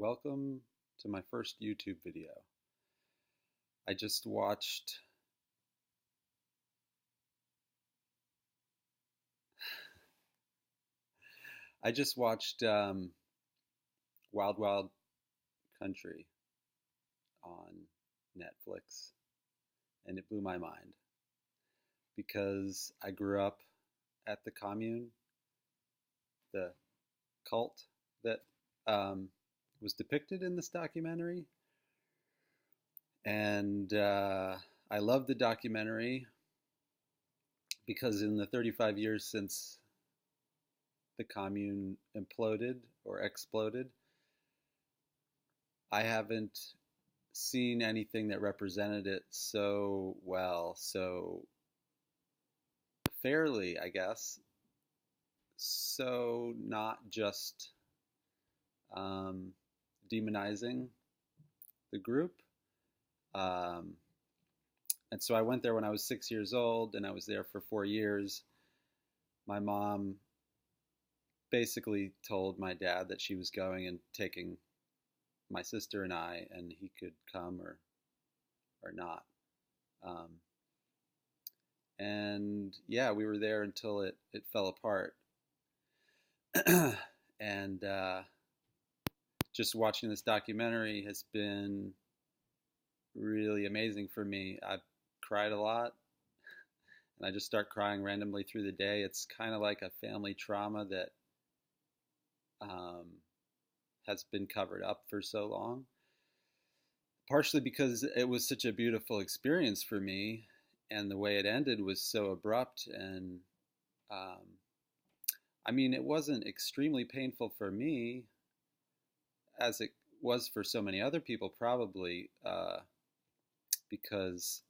Welcome to my first YouTube video. I just watched Wild Wild Country on Netflix, and it blew my mind because I grew up at the commune, the cult that was depicted in this documentary, and I love the documentary because in the 35 years since the commune imploded or exploded, I haven't seen anything that represented it so well, so fairly, I guess. So not just demonizing the group. Um, and so I went there when I was 6 years old, and I was there for 4 years. My mom basically told my dad that she was going and taking my sister and I, and he could come or not. Um, and yeah, we were there until it fell apart. And just watching this documentary has been really amazing for me. I've cried a lot, and I just start crying randomly through the day. It's kind of like a family trauma that um, has been covered up for so long, partially because it was such a beautiful experience for me, and the way it ended was so abrupt. And um, I mean, it wasn't extremely painful for me, as it was for so many other people, probably, because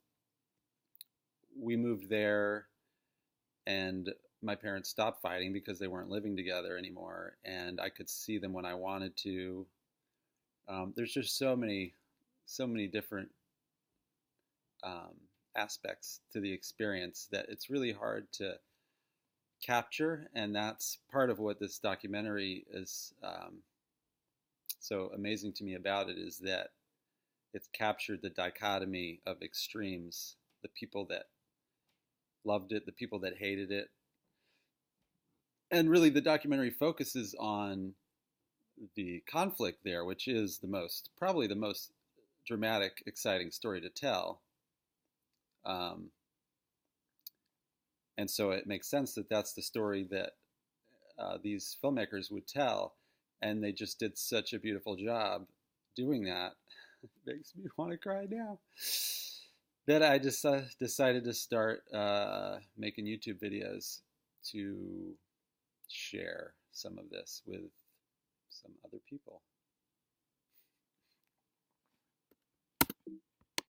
we moved there and my parents stopped fighting because they weren't living together anymore, and I could see them when I wanted to. There's just so many different um, aspects to the experience that it's really hard to capture, and that's part of what this documentary is so amazing to me about it, is that it's captured the dichotomy of extremes, the people that loved it, the people that hated it. And really, the documentary focuses on the conflict there, which is probably the most dramatic, exciting story to tell. Um, and so it makes sense that that's the story that these filmmakers would tell. And they just did such a beautiful job doing that. It makes me want to cry now. That I just decided to start making YouTube videos to share some of this with some other people.